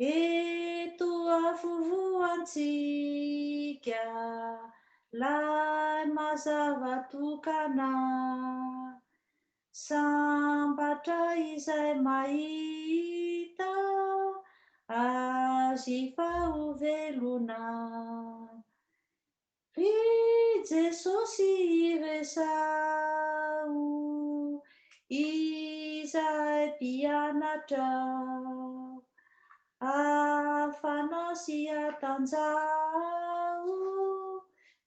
eto afovoantsika lay mazava tokana sambatra izay mahita azy fahovelona ry Jesosy iresao izay mpianatra afana sy atanjao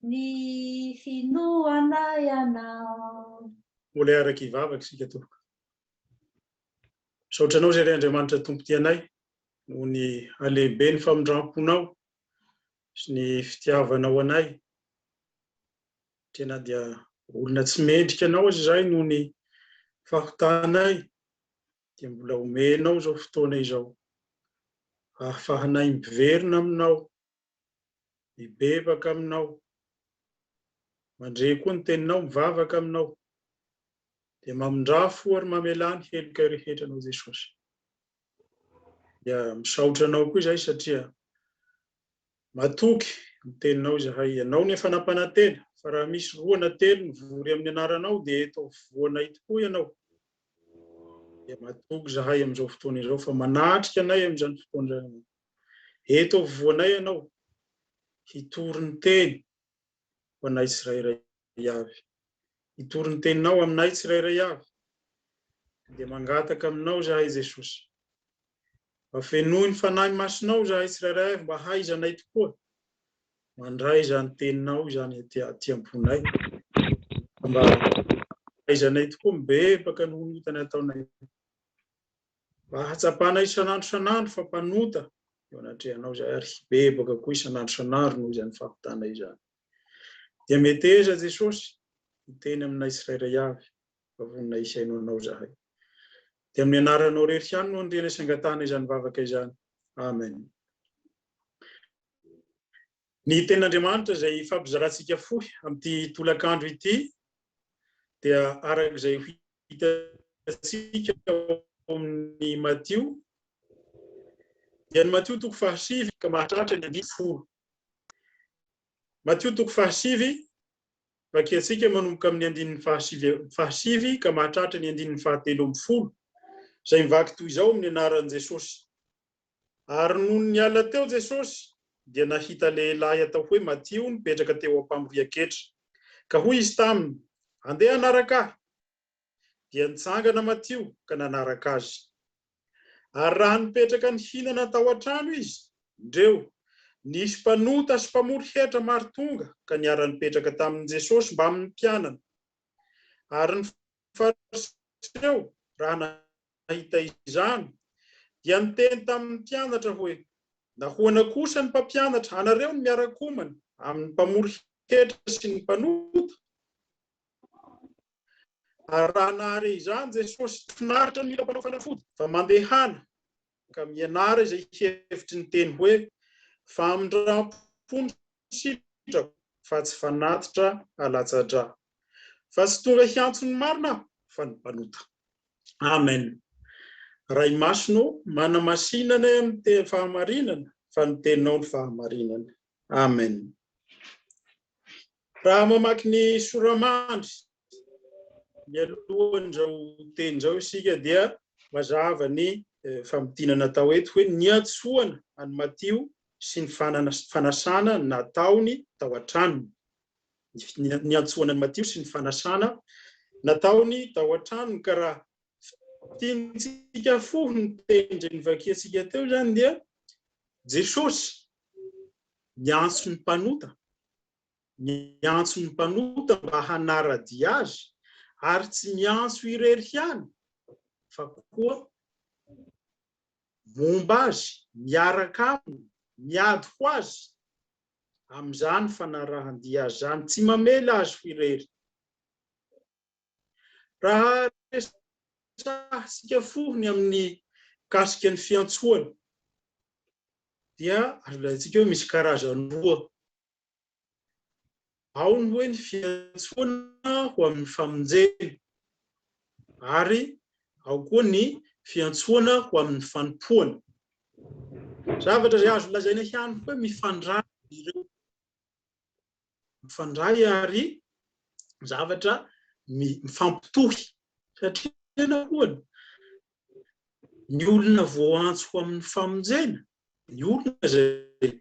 ny finoana ianao. Mbola araka ivavaka isika tompoko. Saotranao zay Andriamanitra tompo tianay noho ny alehibe ny famindramponao sy ny fitiavanao anay. Tena dia olona tsy mendrika anao azy zay noho ny fahotanay dia mbola omenao zao fotoana izao. Ahafahanay miverina aminao, mibebaka aminao, mandre koa ny teninao, mivavaka aminao, dia mamindrafo ary mamelany heloka rehetra anao Jesosy. Dia misaotra anao koa izay satria matoky ny teninao zahay ianao ny fanampanantena, fa raha misy roana telo mivory amin'ny anaranao dia eto voanay tokoa ianao. Dia matoky zahay amin'izao fotoana izao fa manatrika anay amin'izany fotoana izany. Eto voanay ianao hitory ny teny ho anay tsirairay avy. Hitory ny teninao aminay tsirairay avy. Dia mangataka aminao zahay Jesosy. Mafenoy ny fanahy masonao zahay tsirairay avy mba haizanay tokoa. Mandray izany teninao izany aty ambonay. Mba haizanay tokoa mibebaka ny honotana ataonay. Mba hatsapanay isanandro fa mpanota eo anatrehanao izay ary hibebaka koa isanandro noho izany fahotanay izany. Dia meteza Jesosy hiteny aminay tsirairay avy fa vonona isaino anao zahay. Dia amin'ny anaranao rery ihany no andrena sangatana izany vavaka izany. Amen. Ny ten'Andriamanitra izay fampizarantsika fohy amin'ity tolakandro ity dia arak'izay hitantsika amin'ny Matio. Dia ny Matio toko 7 ka mahatratra ny 10. Matio toko 7 vakiantsika manomboka amin'ny 7 ka mahatratra ny 7:10. Izay mivaky toy izao amin'ny anaran'i Jesosy. Ary noho ny ala teo Jesosy dia nahita lehilahy atao hoe Matio nipetraka teo ampamoriaketra. Ka hoy izy taminy, andeha anaraka ahy. Dia nitsangana Matio ka nanaraka azy. Ary raha nipetraka nihinana tao an-trano izy, ndreo nisy mpanota sy mpamory hetra maro tonga ka niara-nipetraka tamin'i Jesosy mba amin'ny mpianana. Ary ny fariseo raha nahita izany dia niteny tamin'ny mpianatra hoe, nahoana kosa ny mpampianatra anareo ny miara-komana amin'ny mpamory hetra sy ny mpanota. Ary raha nahare izany Jesosy finaritra ny mila mpanao fanafody fa mandehana ka mianara izay hevitry ny teny hoe, famindram-pony sitrako fa tsy fanatitra alatsa-drà. Fa tsy tonga hiantso ny marina fa ny mpanota. Amen. Ray masono manamasinana amin'ny fahamarinana fa ny teninao ny fahamarinana. Amen. Raha mamaky ny soramandry mialohan'izao teny izao isika dia mazava ny famidinana atao eto hoe niantsoana any Matio sy ny fanasana nataony tao an-tranony. Niantsoana any Matio sy ny fanasana nataony tao an-tranony. Ka raha tiantsika fohy ny teny izay nivakiantsika teo zany dia Jesosy niantso ny mpanota. Niantso ny mpanota mba hanaradia azy ary tsy miantso irery ihany fa koa momba azy, miaraka aminy, miady ho azy amin'izany fanarahan-dia azy zany, tsy mamela azy ho irery. Raha resahasika fohy amin'ny kasika ny fiantsoana dia azo lazaitsika hoe misy karazany roa. Ao ny hoe ny fiantsoana ho amin'ny famonjena ary ao koa ny fiantsoana ho amin'ny fanompoana. zavatra zay azo lazaina ihany koa mifandray ireo mifandray ary zavatra mifampitohy satria nahoana ny olona vao antso amin'ny famonjena ny olona zay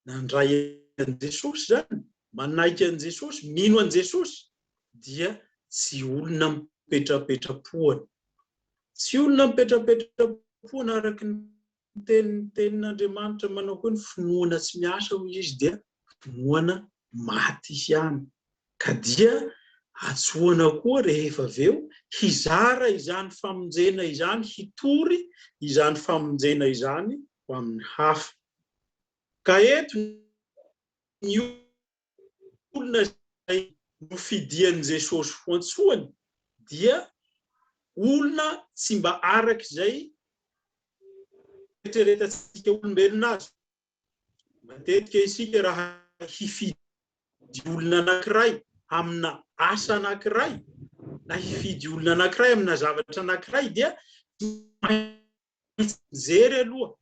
nandray an Jesosy zany manaiky an Jesosy mino an Jesosy dia tsy olona mipetrapetrapoana tsy olona mipetrapetrapoana araka ny tenin'Andriamanitra manao hoe ny finoana tsy miasa hoy izy dia finoana maty ihany ka dia atsoana koa rehefa aveo hizara izany famonjena izany hitory izany famonjena izany ho amin'ny hafa ka eto ny olona izay nofidian Jesosy ho antsoany dia olona tsy mba araka izay eritreretantsika olombelona azy matetika isika raha hifidy olona anankiray amina asa anankiray na hifidy olona anankiray amina zavatra anankiray dia mijery aloha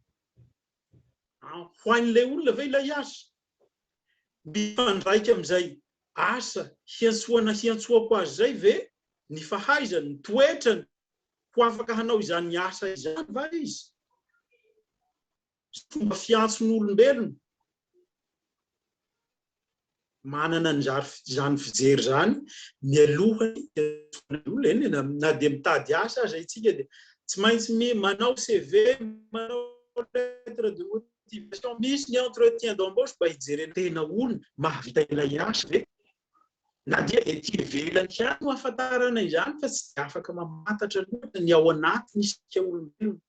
ho an'ilay olona ve ilay asa mifandraika amin'izay asa hiantsoako azy zay ve ny fahaizany ny toetrany ho afaka hanao izany asa izany va izy fomba fiantson'olombelona manana izany fijery zany mialohany eny na dia mitady asa aza itsika dia tsy maintsy manao CV manao lettre de motivation misy ny entretien d'embauche mba hijerena tena olona mahavita ilay asa ve na dia ety ivelany ihany no ahafantarana izany fa tsy afaka mamantatra loatra ny ao anatiny isika olombelona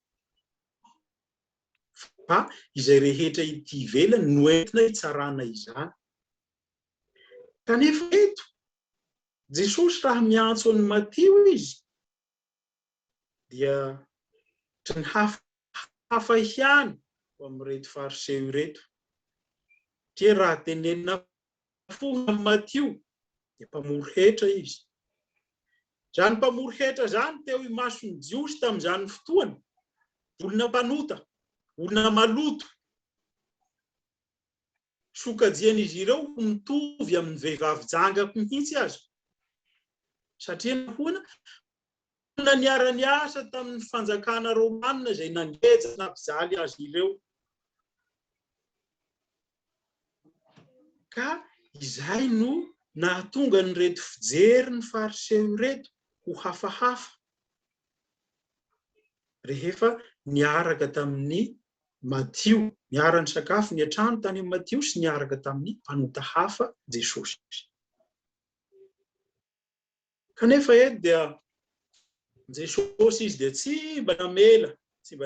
fa izay rehetra ety ivelany no entina hitsarana izany kanefa eto Jesosy raha miantso ny Matio izy dia ny hafa ihany ho amin'ireto fariseo ireto dia raha tenenina foana Matio dia mpamory hetra izy zany mpamory hetra zany teo imason'ny Jiosy tamin'izany fotoana olona mpanota olona maloto sokajian'izy ireo mitovy amin'ny vehivavy jangako mihitsy azy satria nahoana olona niara-ny asa tamin'ny fanjakana Romanina izay nangeja nampijaly azy ireo ka izay no nahatonga ny reto fijery ny fariseo ireto ho hafahafa rehefa niaraka tamin'ny Matio niara-ny sakafo ny an-trano tany amin'ny Matio sy niaraka tamin'ny mpanota hafa Jesosy kanefa eto dia Jesosy izy dia tsy mba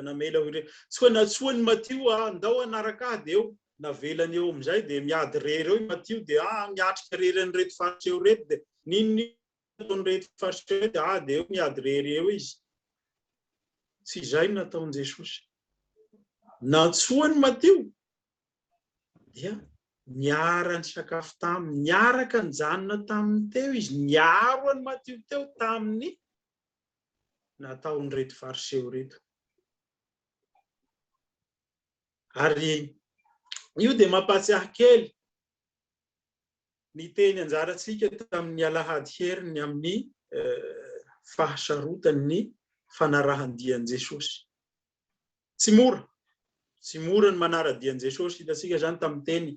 namela ireo tsy hoe natsoany Matio andao anaraka ahy dia eo navelany eo amin'izay dia miady rery eo Matio dia miatrika rery an'ireto fariseo reto dia ninona ataon'ireto fariseo reto dia eo miady rery eo izy tsy izay nataony Jesosy natsoany Matio dia niara-ny sakafo taminy niaraka nijanona taminy teo izy niaro any Matio teo taminy nataon'ireto fariseo reto ary io dia mampatsiahy kely ny teny anjarantsika tamin'ny alahady heriny amin'ny fahasarotany ny fanarahan-dian'i Jesosy tsy mora ny manara-dian'i Jesosy hitantsika zany tamin'ny teny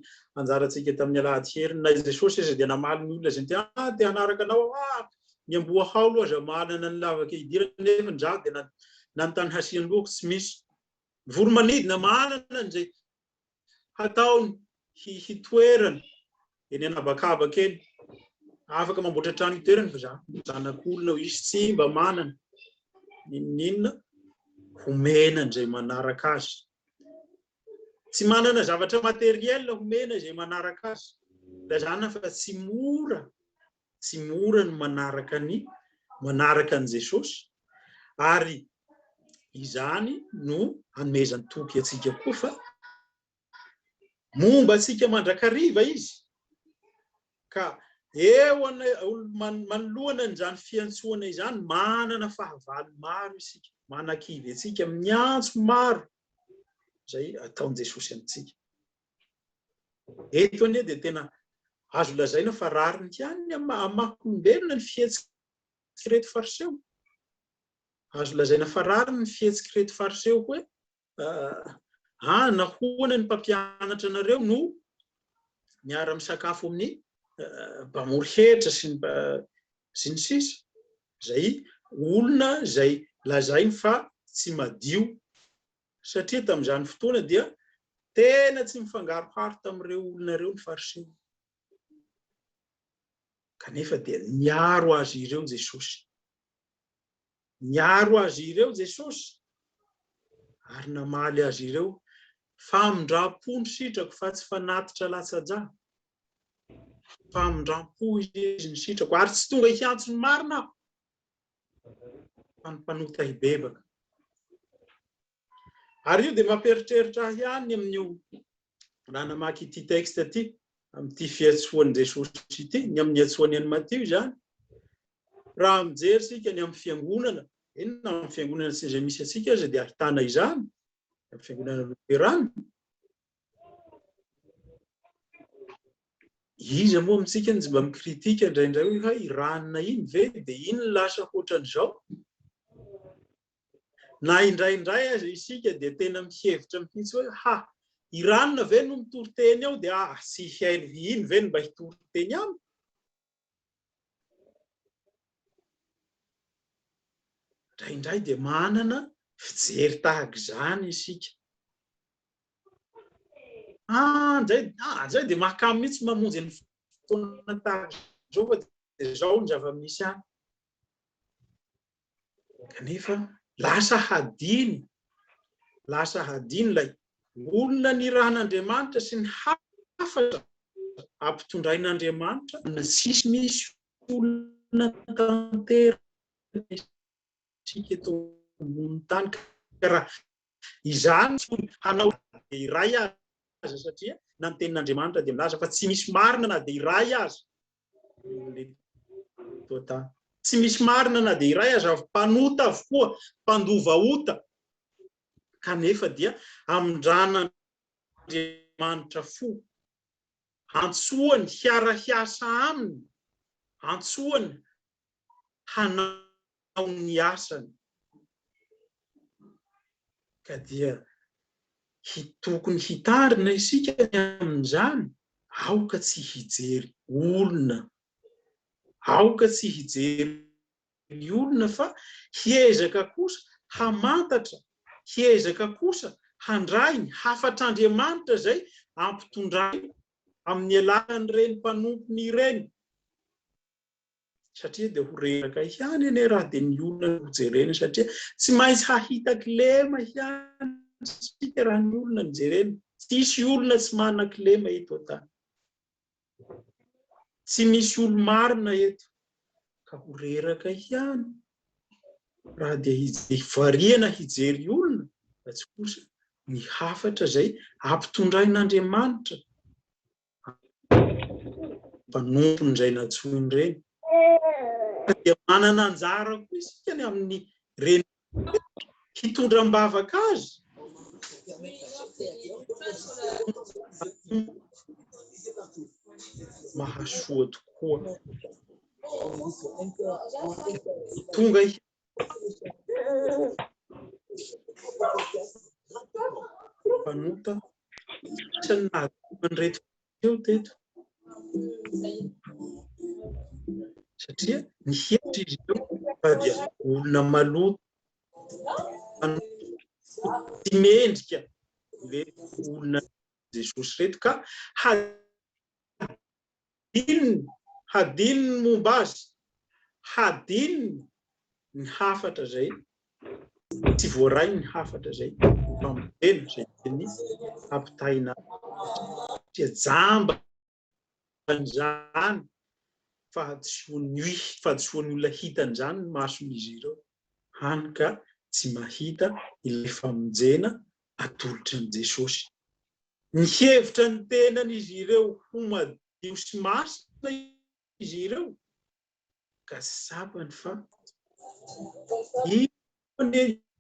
anjarantsika tamin'ny alahady heriny na Jesosy izy dia namaly ny olona zay te hanaraka anao ny amboa haolo aza manana ny lavaka idirana nefa ndra dia nanontany hasiany loko tsy misy voromanidina manana an'izay hataony hitoerana eny anabakabaka eny afaka mamboatra trano hitoerana fa zanak'olona izy tsy mba manana ninona homena izay manaraka azy tsy manana zavatra materiel homena izay manaraka azy lazana fa tsy mora ny manaraka an Jesosy ary izany no hanomezany toky atsika koa fa momba atsika mandrakariva izy ka eo manoloana an'izany fiantsoana izany manana fahavalo maro isika manan-kivy atsika miantso maro izay ataon Jesosy amintsika. Eto anie dia tena azo lazaina fa rariny ihany amakombelona ny fihetsiky reto fariseo. Azo lazaina fa rariny ny fihetsiky reto fariseo hoe nahoana ny mpampianatra anareo no miara-misakafo amin'ny mpamory hevitra sy ny sisa. Zay olona izay lazainy fa tsy madio, satria tamin'izany fotoana dia tena tsy mifangaroharo tamin'ireo olona ireo ny fariseo. Kanefa dia niaro azy ireo Jesosy. Niaro azy ireo Jesosy ary namaly azy ireo famindram-po ny sitrako fa tsy fanatitra latsa-dà. Famindram-po izy ny sitrako ary tsy tonga hiantso ny marina aho fa ny mpanota hibebaka. Ary io dia mamperitreritra ahy ihany amin'io raha namaky ity texte ity, amin'ity fiantsoan'i Jesosy ity, ny amin'ny antsoany any Matio izany. Raha mijery sika ny amin'ny fiangonana, na amin'ny fiangonana sy izay misy atsika aza dia ahitana izany, amin'ny fiangonana Luterana. Iza moa amintsika ny mba mikritika indraindray hoe hay ranona iny ve dia iny lasa ohatran'izao. Na indraindray aza isika dia tena mihevitra mihitsy hoe iranona ve no mitory teny ao dia tsy hainy iny ve no mba hitory teny aminy. Indraindray dia manana fijery tahaka izany isika. Zay dia mahakamo mihitsy mamonjy ny fotoana tahaka izao fa dia izao ny zava-misy any. Kanefa lasa hadiny ilay olona nirahan'Andriamanitra sy ny hafatra ampitondrain'Andriamanitra na tsisy misy olona tanteraka isika eto ambony tany. Raha izany hanao dia iray aza, satria na ny tenin'Andriamanitra dia milaza fa tsy misy marina na dia iray aza. Tsy misy marina na dia iray aza, mpanota avokoa, mpandova ota. Kanefa dia amindran'Andriamanitra fo, antsoany hiara-hiasa aminy, antsoany hanao ny asany. Ka dia tokony hitarina isika amin'izany, aoka tsy hijery olona, aoka tsy hijery olona fa hiezaka kosa hamantatra, hiezaka kosa handray ny hafatr'Andriamanitra izay ampitondray amin'ny alalan'ireny mpanompony ireny. Satria dia ho reraka ihany anie raha dia ny olona no jerena, satria tsy maintsy hahita-kilema ihany sika raha ny olona no jerena. Tsisy olona tsy manan-kilema eto an-tany. Tsy misy olo-marina eto, ka ho reraka ihany raha dia variana hijery olona, fa tsy kosa ny hafatra izay ampitondrain'Andriamanitra mpanompony izay natsoiny ireny. Dia manana anjara koa isika ny amin'ny reny hitondram-bavaka azy. Mahasoa tokoa. Tonga mpanota isany nahadoman'ireto eo teto. Satria ny hevitra izy eo fa dia olona maloto, tsy mendrika le olona Jesosy reto, ka hadininy momba azy, hadininy ny hafatra izay tsy voaray, ny hafatra izay famitena izay teny ampitahina dia jamba izany fahadisoan'ny olona hitan'izany ny mason'izy ireo, hany ka tsy mahita ilay famonjena atolotra an'i Jesosy. Ny hevitra ny tenan'izy ireo ho madio sy masina izy ireo, ka tsy sapany fa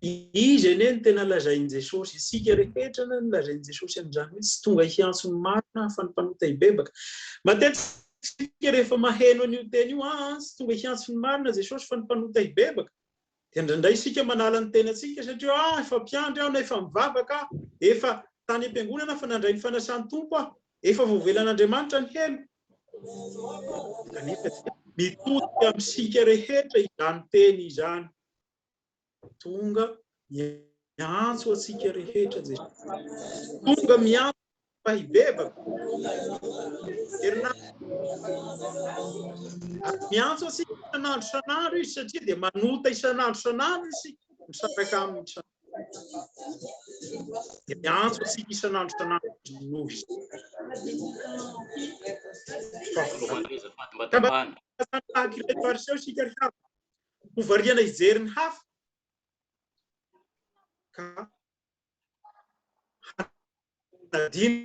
izy eny ny tena lazain'i Jesosy, isika rehetra ny lazain'i Jesosy amin'izany hoe tsy tonga hiantso ny marina fa ny mpanota hibebaka. Matetika rehefa maheno an'io teny io, tsy tonga hiantso ny marina Jesosy fa ny mpanota hibebaka, dia indraindray isika manala ny tenantsika satria efa mpiandry aho na efa mivavaka aho, efa tany am-piangonana fa nandray ny fanasan'ny tompo aho, efa voavelan'Andriamanitra ny helo. Kanefa mitodika amintsika rehetra izany teny izany, tonga miantso atsika rehetra Jesosy, tonga miantso fa hibebaka, miantso atsika isan'andro izy satria dia manota isan'andro izy misaraka amin'ny dia miantso atsika isan'andro novo izy. Tahak'ireto fariseo isika rehetra ho variana hijery ny hafa ka nadiny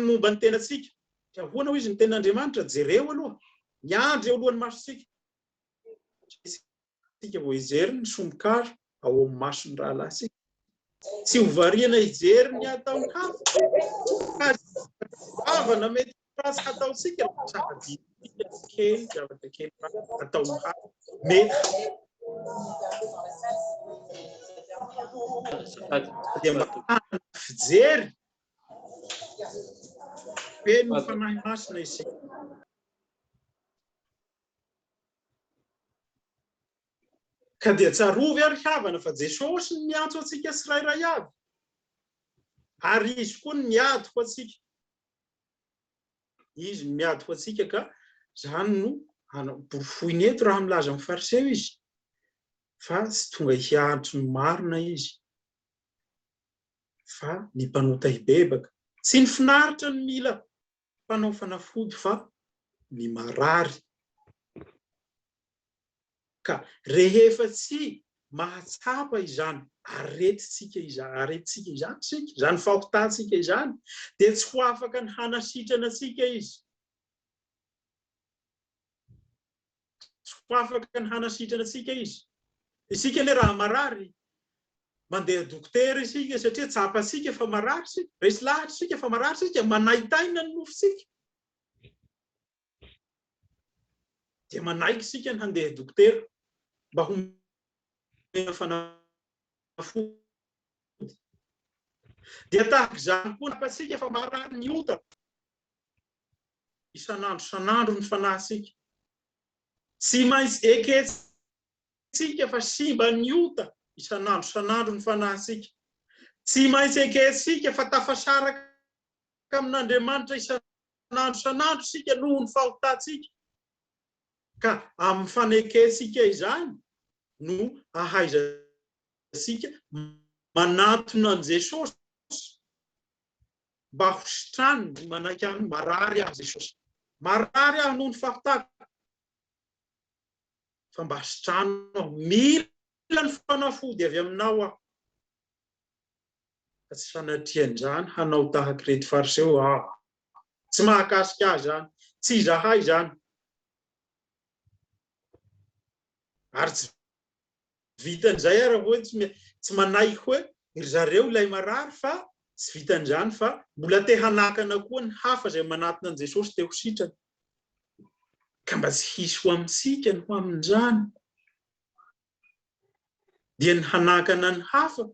momba ny tenantsika. Ahoana hoy izy ny tenan'Andriamanitra? Jereo aloha, miandry eo alohan'ny masontsika. Isika vao hijery ny sombokara ao amin'ny mason'ny rahalahy. Tsy ho variana hijery ny ataon'ny hafa. Avana mety ratsy ataontsika kely zavatra kely ataon'ny hafa mety. Dia mba fijery feno ny fanahy masina isika. Ka dia tsarovy ary havana fa Jesosy ny miantso atsika tsirairay avy, ary izy koa ny miady ho atsika. Izy miady ho atsika ka izany no borifoiny eto raha milaza amin'ny fariseo izy fa tsy tonga hiantso ny marina izy fa ny mpanota hibebaka. Tsy ny finaritra ny mila mpanao fanafody fa ny marary. Ka rehefa tsy mahatsapa izany aretintsika izany sika, izany fahotantsika izany, dia tsy ho afaka ny hanasitrana atsika izy. Tsy ho afaka ny hanasitrana atsika izy. Isika le raha marary mandeha dokotera isika satria tsapantsika fa marary sika, resy lahatra sika fa marary sika, manaitaina ny nofitsika. Dia manaiky sika ny handeha dokotera mba homena fanafody. Dia tahaka izany koa tsapatsika fa marary ny ota. Isan'andro ny fanahintsika. Tsy maintsy eketsika fa simba ny ota. Isan'andro ny fanahintsika. Tsy maintsy eketsika fa tafasaraka amin'Andriamanitra isan'andro sika noho ny fahotantsika. Ka amin'ny faneketsika izany no ahaizantsika manatona an' Jesosy mba ho sitrany manaiky any marary aho Jesosy. Marary aho noho ny fahotako. Fa mba sitrano aho, mila ny fanafody avy aminao aho. Fa tsy fanatrian'izany hanao tahaka ireto fariseo, tsy mahakasika ahy zany, tsy zahay zany. Ary tsy vitan'izay ary hoe tsy manaiky hoe ry zareo ilay marary fa tsy vitan'izany fa mbola te hanakana koa ny hafa izay manatona an' Jesosy te ho sitrany. Ka mba tsy hisy ho amintsika ny ho amin'izany dia ny hanakana ny hafa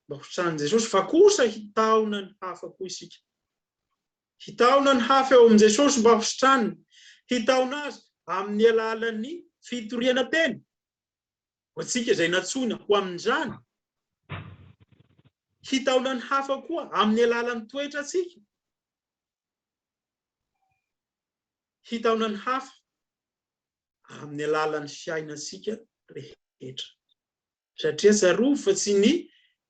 mba ho sitran'i Jesosy, fa kosa hitaona ny hafa koa isika. Hitaona ny hafa eo amin' Jesosy mba ho sitrany. Hitaona azy amin'ny alalan'ny fitoriana teny. Ho antsika izay natsoina ho amin'izany. Hitaona ny hafa koa amin'ny alalan'ny toetra tsika. Hitaona ny hafa amin'ny alalan'ny fiainatsika rehetra. Satria tsarovy fa tsy ny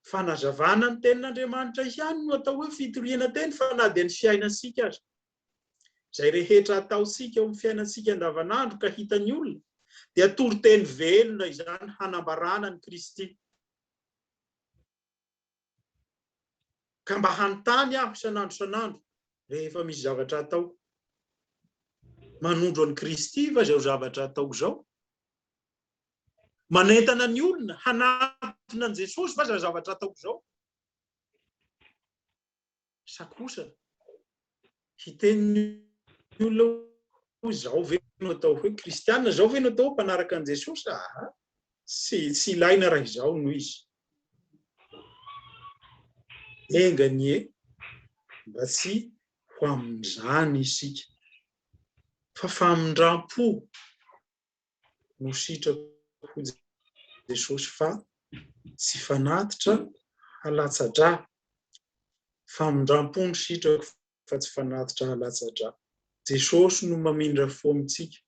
fanazavana ny tenin'Andriamanitra ihany no atao hoe fitoriana teny fa na dia ny fiainatsika aza. Izay rehetra ataotsika eo amin'ny fiainatsika andavanandro ka hitany olona dia toro-teny velona izany hanambarana ny Kristy. Ka mba hanontany aho isan'andro rehefa misy zavatra atao. Manondro an'i Kristy va izao zavatra ataoko izao? Manentana ny olona hanampy an Jesosy fa za zavatra ataoko zao. Sa kosa hiten'ny olona zao ve no atao hoe kristianina, zao ve no atao mpanaraka an Jesosy? Tsy ilaina raha izao no izy. Engany mba tsy ho amin'izany isika. Fa famindram-po no sitrako Jesosy fa tsy fanatitra halatsa-drà. Famindram-po no sitrako fa tsy fanatitra halatsa-drà. Jesosy no mamindra fo amintsika.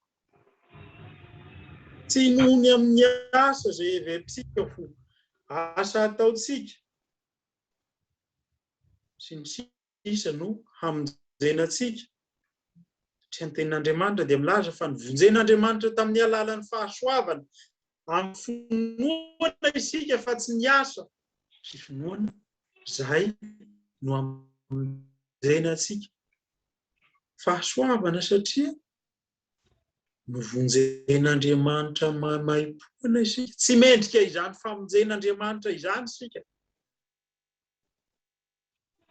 Tsy nohony amin'ny asa zay everitsika ho asa ataotsika. Sy ny sisa no hamonjenantsika. Satria ny tenin'Andriamanitra dia milaza fa nivonjen'Andriamanitra tamin'ny alalan'ny fahasoavana amin'ny finoana isika fa tsy ny asa. Sy finoana izay no hamonjenantsika. Fahasoavana satria novonjen'Andriamanitra maimaipoana isika. Tsy mendrika izany famonjen'Andriamanitra izany isika.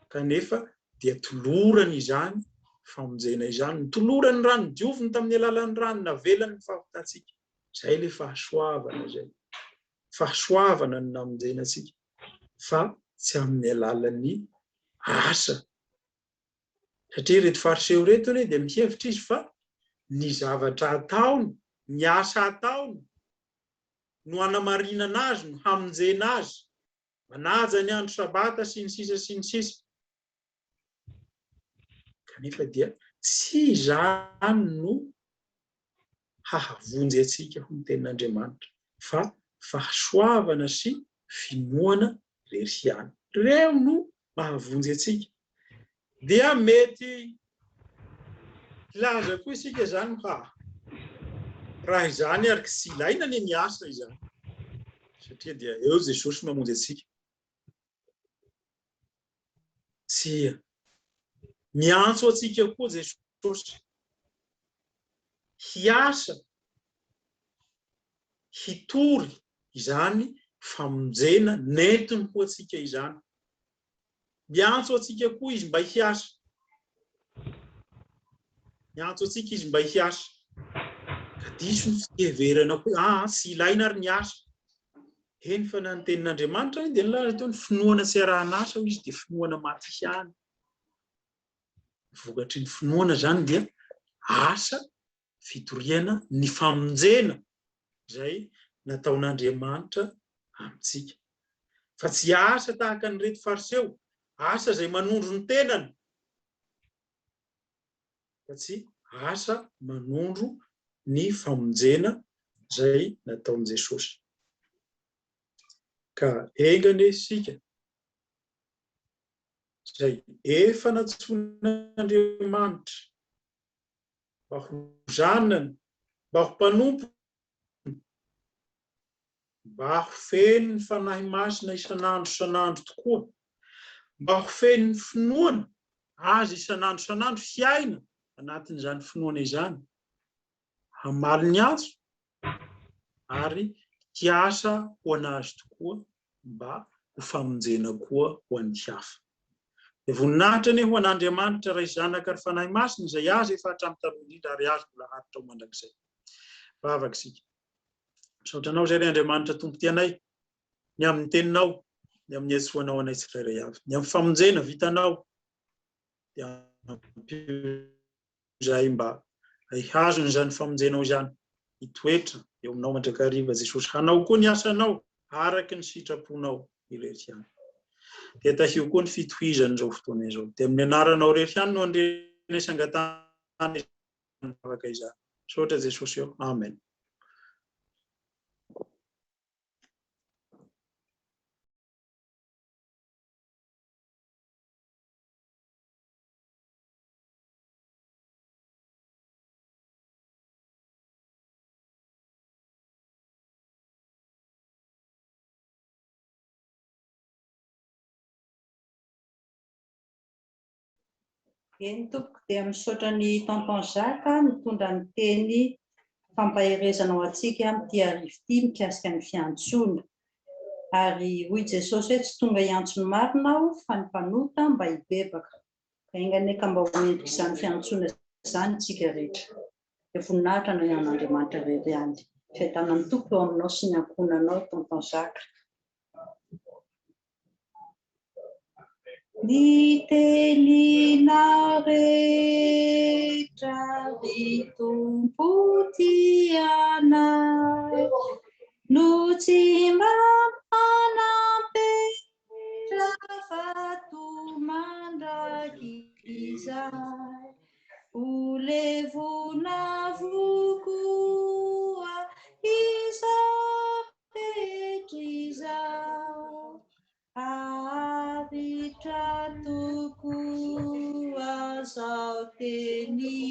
Kanefa dia tolorany izany famonjena izany. Tolorany rano dioviny tamin'ny alalan'ny rano navelany fahavitantsika. Izay ilay fahasoavana izay. Fahasoavana no namonjenantsika. Fa tsy amin'ny alalan'ny asa. Satria reto fariseo reto dia mihevitra izy fa ny zavatra ataony, ny asa ataony no hanamarinana azy, no hamonjena azy. Manaja ny andro sabata sy ny sisa sy ny sisa. Kanefa dia tsy izany no hahavonjy atsika ho ny tenin'Andriamanitra, fa fahasoavana sy finoana irery ihany. Ireo no mahavonjy atsika. Dia mety laza koa isika izany raha izany ary tsy ilaina ny asa izany. Satria dia eo Jesosy mamonjy atsika. Tsy miantso atsika koa Jesosy hiasa, hitory izany famonjena nentiny ho atsika izany. Miantso atsika koa izy mba hiasa. Miantso atsika izy mba hiasa. Ka diso ny fiteheverana koa, tsy ilaina ary ny asa. Eny fa na ny tenin'Andriamanitra dia nilaza teo ny finoana tsy arahan'asa izy dia finoana maty ihany. Vokatry ny finoana zany dia asa fitoriana ny famonjena izay nataon'Andriamanitra amintsika. Fa tsy asa tahaka ny reto fariseo, asa izay manondro ny tenany. Fa tsy asa manondro ny famonjena izay nataon'i Jesosy. Ka engany isika izay efa natsoin'Andriamanitra mba ho zanany, mba ho mpanompo, mba ho feno ny fanahy masina isan'andro tokoa, mba ho feno ny finoana azy isan'andro fiaina anatin'izany finoana izany, hamaly ny antso ary hiasa ho anazy tokoa mba ho famonjena koa ho an'ny hafa. Dia voninahitra anie ho an'Andriamanitra raha izanaka ary fanahy masina izay azy efa hatramin'ny taloha indrindra ary azy mbola haritra ho mandrakizay. Vavaka isika. Misaotranao izay ry Andriamanitra tompo anay, ny amin'ny teninao, ny amin'ny antsoanao anay tsirairay avy, ny amin'ny famonjena vitanao, dia izay mba hihazony izany famonjenao izany, hitoetra eo aminao mandrakariva Jesosy, hanao koa ny asanao araky ny sitraponao irery ihany. Dia tahio koa ny fitohizany izao fotoana izao. Dia amin'ny anaranao rery ihany no andrena isangatany vavaka izany. Misaotra Jesosy eo. Amen. Eny tompoko dia misaotra ny tonton Jacques mitondra ny teny fampaherezana ao antsika amin'ity arivo ity mikasika ny fiantsoana. Ary hoy Jesosy hoe tsy tonga hiantsony marina aho fa ny mpanota mba hibebaka. Ka inganeka mba ho mendrika izany fiantsoana izany tsika rehetra. Dia voninahitra no ian'Andriamanitra rery fiadanany tompo eo aminao sy ny ankonanao tonton Jacques. Ny tenina rehetra ry tompo tianay no tsy mamanapetra vato mandraky izay ho levona vokoa izao petrizao avitra tokoa zao teny